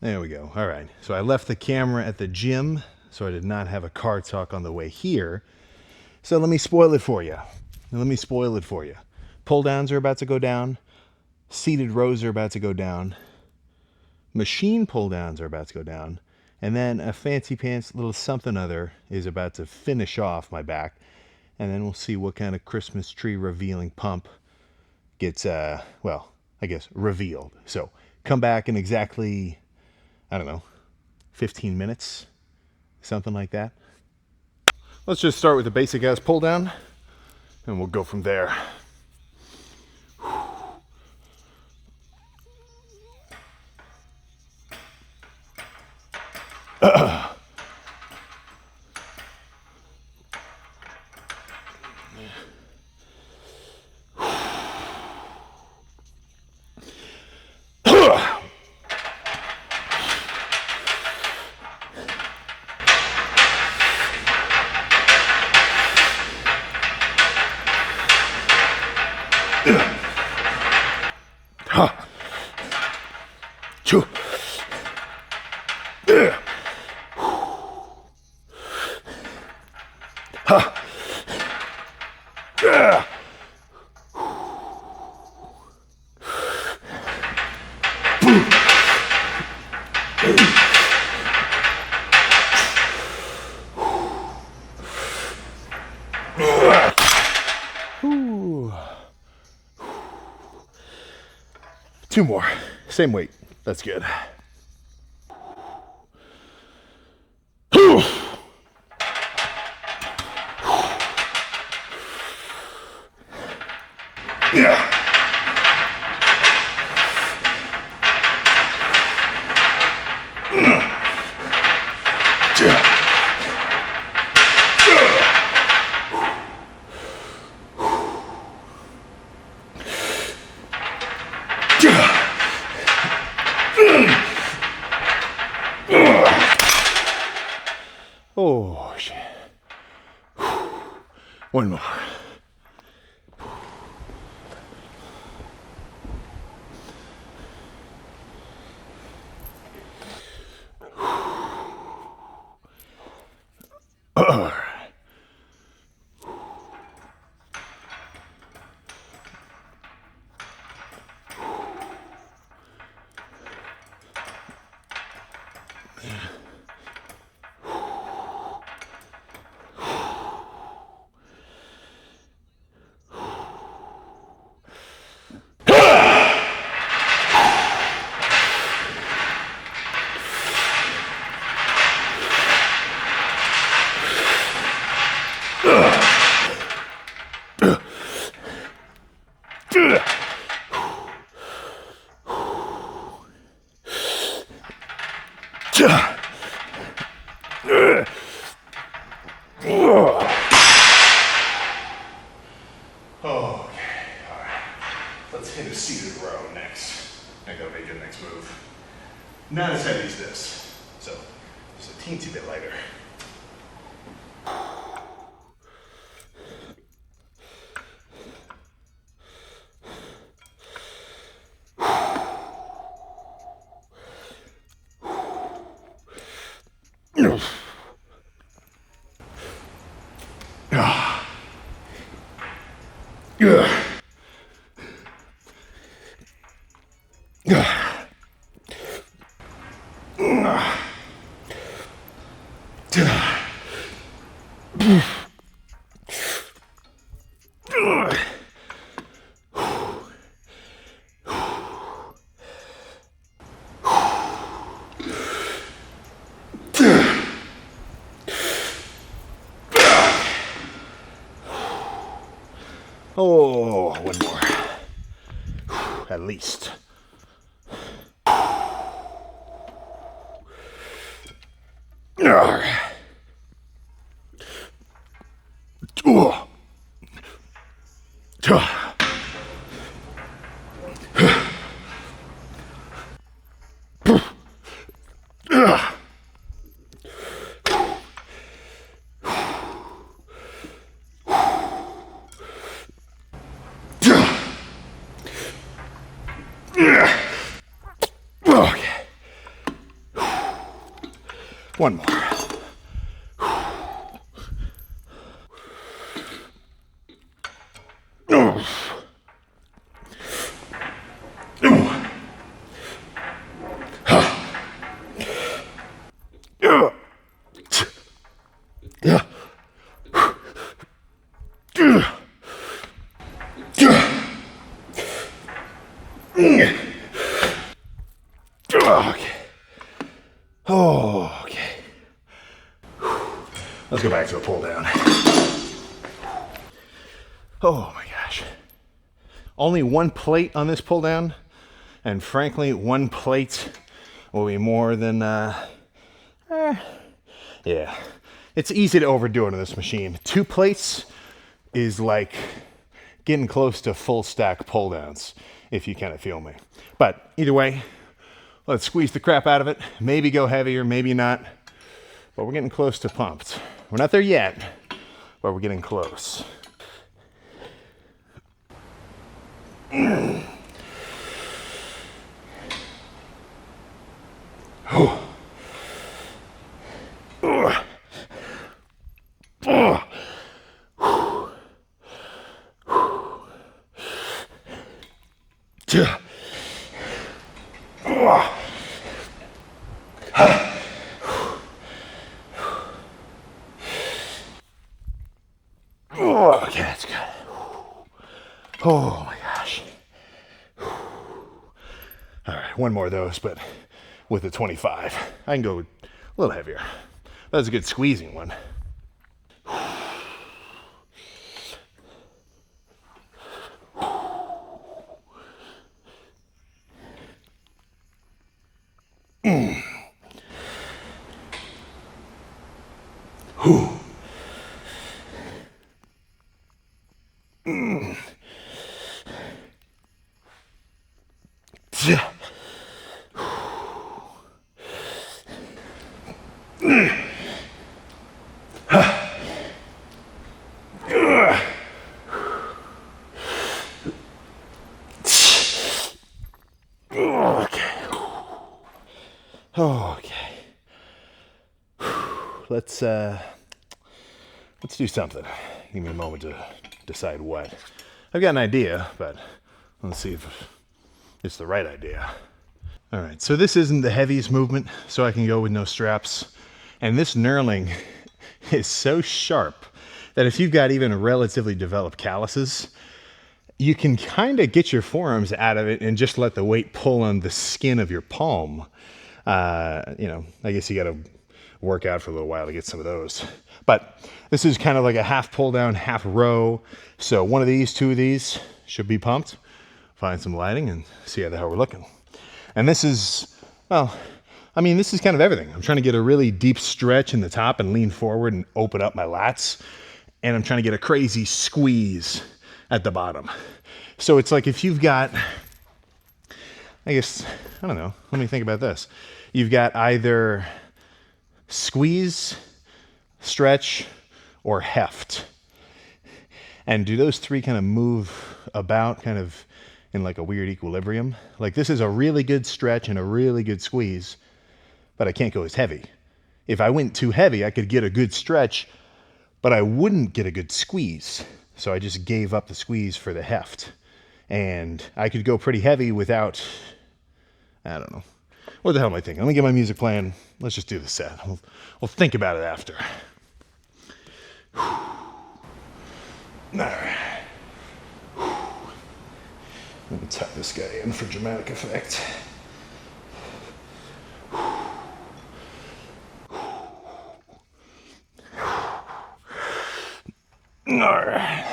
There we go. All right. So I left the camera at the gym, so I did not have a car talk on the way here. So let me spoil it for you. Pull downs are about to go down. Seated rows are about to go down. Machine pull downs are about to go down. And then a fancy pants little something other is about to finish off my back. And then we'll see what kind of Christmas tree revealing pump gets, revealed. So come back in exactly, 15 minutes, something like that. Let's just start with the basic ass pull down, and we'll go from there. Choo. Two more. Same weight. That's good. Yeah. Oh, shit. One more. Let's hit a seated row next. I gotta make the next move. Not as heavy as this, so just a teensy bit lighter. Oh, one more. At least. Okay. One more. Okay. Oh, okay. Let's go back to a pull down. Oh my gosh. Only one plate on this pull down, and frankly, one plate will be more than, yeah. It's easy to overdo it on this machine. 2 plates is like getting close to full stack pull downs, if you kind of feel me. But either way, let's squeeze the crap out of it. Maybe go heavier, maybe not. But we're getting close to pumped. We're not there yet, but we're getting close. Okay, that's good. Oh my gosh. All right, one more of those, but with a 25. I can go a little heavier. That was a good squeezing one. Okay. Let's do something. Give me a moment to decide what. I've got an idea, but let's see if it's the right idea. All right, so this isn't the heaviest movement, so I can go with no straps. And this knurling is so sharp that if you've got even relatively developed calluses, you can kind of get your forearms out of it and just let the weight pull on the skin of your palm. You know, I guess you got to work out for a little while to get some of those. But this is kind of like a half pull down, half row. So one of these, 2 of these should be pumped. Find some lighting and see how the hell we're looking. And this is, well, I mean, this is kind of everything. I'm trying to get a really deep stretch in the top and lean forward and open up my lats. And I'm trying to get a crazy squeeze at the bottom. So it's like if you've got, I guess, I don't know, let me think about this. You've got either squeeze, stretch, or heft. And do those 3 kind of move about kind of in like a weird equilibrium? Like this is a really good stretch and a really good squeeze, but I can't go as heavy. If I went too heavy, I could get a good stretch, but I wouldn't get a good squeeze. So I just gave up the squeeze for the heft. And I could go pretty heavy without, I don't know. What the hell am I thinking? Let me get my music playing. Let's just do the set. We'll think about it after. All right. Let me tuck this guy in for dramatic effect. All right.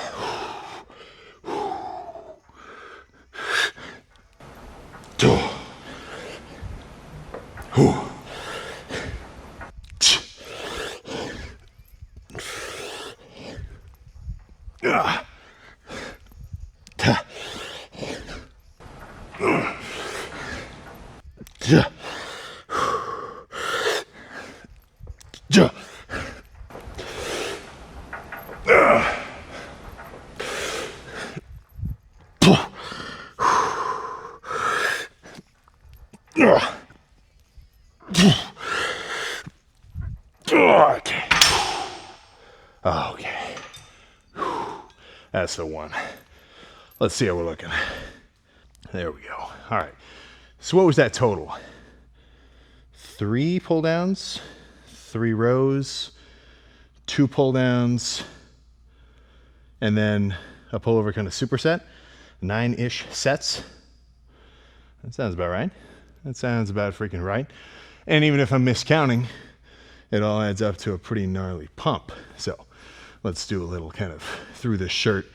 Okay. Okay. That's the one. Let's see how we're looking. There we go. All right. So what was that total? 3 pull downs, 3 rows, 2 pull downs, and then a pullover kind of superset. 9-ish sets. That sounds about right. That sounds about freaking right. And even if I'm miscounting, it all adds up to a pretty gnarly pump. So let's do a little kind of through the shirt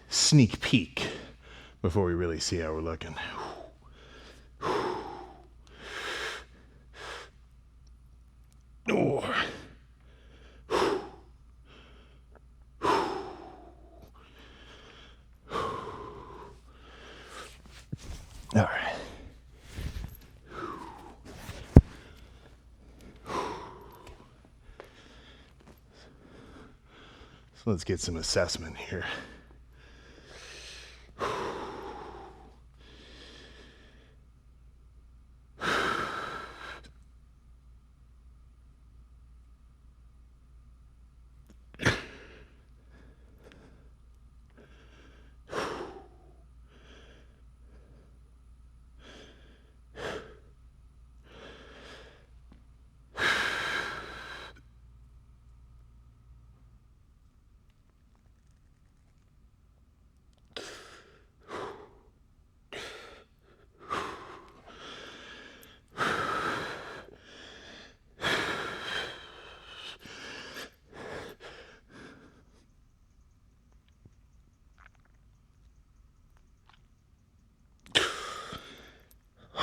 sneak peek before we really see how we're looking. Oh. All right. So let's get some assessment here.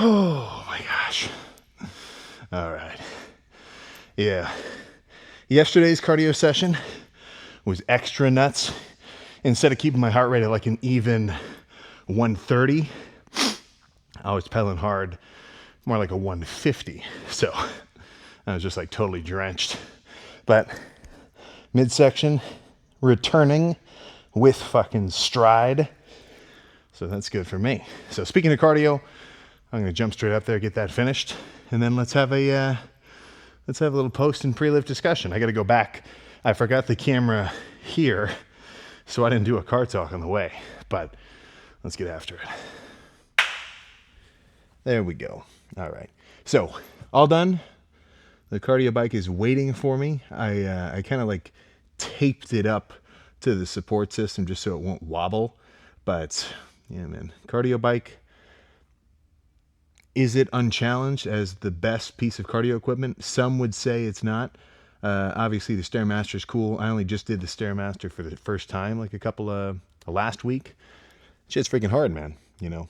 Oh my gosh. All right. Yeah. Yesterday's cardio session was extra nuts. Instead of keeping my heart rate at like an even 130, I was pedaling hard, more like a 150. So I was just like totally drenched. But midsection returning with fucking stride. So that's good for me. So speaking of cardio, I'm going to jump straight up there, get that finished, and then let's have a little post and pre-lift discussion. I got to go back. I forgot the camera here, so I didn't do a car talk on the way. But let's get after it. There we go. All right. So all done. The cardio bike is waiting for me. I kind of like taped it up to the support system just so it won't wobble. But yeah, man, cardio bike. Is it unchallenged as the best piece of cardio equipment? Some would say it's not. Obviously, the Stairmaster is cool. I only just did the Stairmaster for the first time, like last week. Shit's freaking hard, man. You know,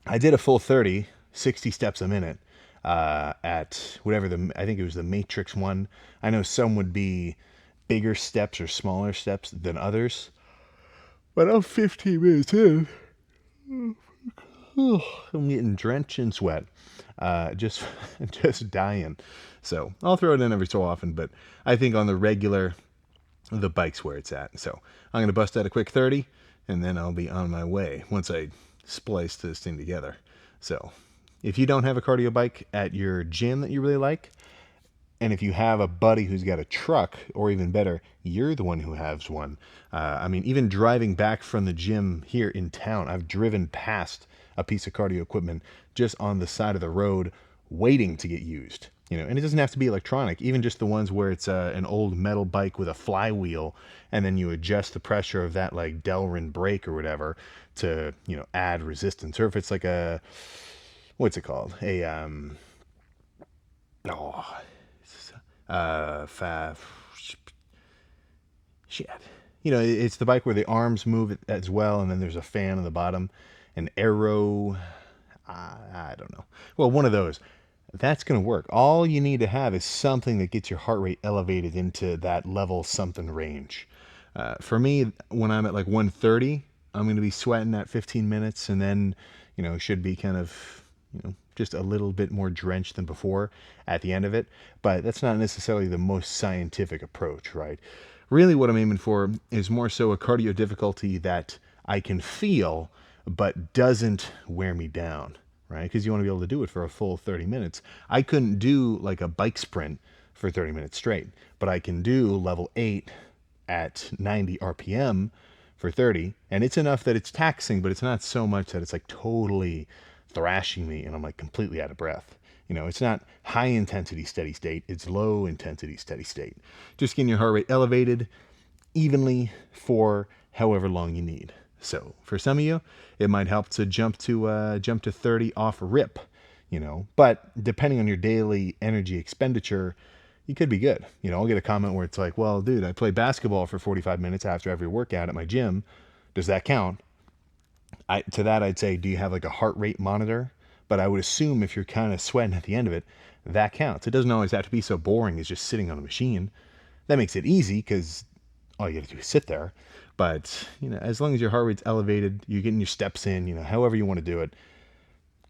I did a full 30, 60 steps a minute at whatever I think it was the Matrix one. I know some would be bigger steps or smaller steps than others, but I'm 15 minutes in. I'm getting drenched in sweat, just dying. So I'll throw it in every so often, but I think on the regular, the bike's where it's at. So I'm going to bust out a quick 30, and then I'll be on my way once I splice this thing together. So if you don't have a cardio bike at your gym that you really like, and if you have a buddy who's got a truck, or even better, you're the one who has one. I mean, even driving back from the gym here in town, I've driven past a piece of cardio equipment just on the side of the road waiting to get used. You know, and it doesn't have to be electronic, even just the ones where it's an old metal bike with a flywheel, and then you adjust the pressure of that like Delrin brake or whatever to, you know, add resistance. Or if it's like what's it called? Shit. You know, it's the bike where the arms move as well, and then there's a fan on the bottom. An aero, I don't know. Well, one of those. That's going to work. All you need to have is something that gets your heart rate elevated into that level something range. For me, when I'm at like 130, I'm going to be sweating at 15 minutes, and then, you know, should be kind of, you know, just a little bit more drenched than before at the end of it. But that's not necessarily the most scientific approach, right? Really what I'm aiming for is more so a cardio difficulty that I can feel but doesn't wear me down, right? Because you want to be able to do it for a full 30 minutes. I couldn't do like a bike sprint for 30 minutes straight. But I can do level 8 at 90 RPM for 30, and it's enough that it's taxing, but it's not so much that it's like totally thrashing me and I'm like completely out of breath. It's not high intensity steady state, it's low intensity steady state. Just getting your heart rate elevated evenly for however long you need. So for some of you, it might help to jump to 30 off rip, But depending on your daily energy expenditure, you could be good. I'll get a comment where it's like, well, dude, I play basketball for 45 minutes after every workout at my gym. Does that count? To that, I'd say, do you have like a heart rate monitor? But I would assume if you're kind of sweating at the end of it, that counts. It doesn't always have to be so boring as just sitting on a machine. That makes it easy because all you got to do is sit there. But, as long as your heart rate's elevated, you're getting your steps in, however you want to do it,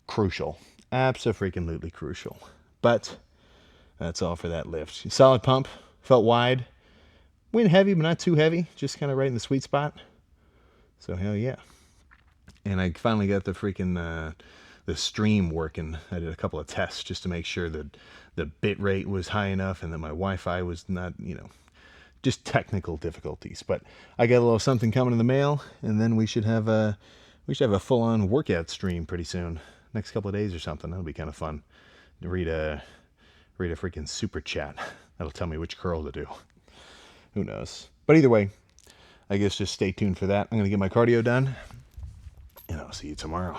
crucial. Abso-freaking-lutely crucial. But that's all for that lift. Solid pump. Felt wide. Went heavy, but not too heavy. Just kind of right in the sweet spot. So, hell yeah. And I finally got the freaking the stream working. I did a couple of tests just to make sure that the bit rate was high enough and that my Wi-Fi was not, just technical difficulties. But I got a little something coming in the mail, and then we should have a full-on workout stream pretty soon. Next couple of days or something. That'll be kind of fun. Read a freaking super chat. That'll tell me which curl to do. Who knows? But either way, I guess just stay tuned for that. I'm going to get my cardio done, and I'll see you tomorrow.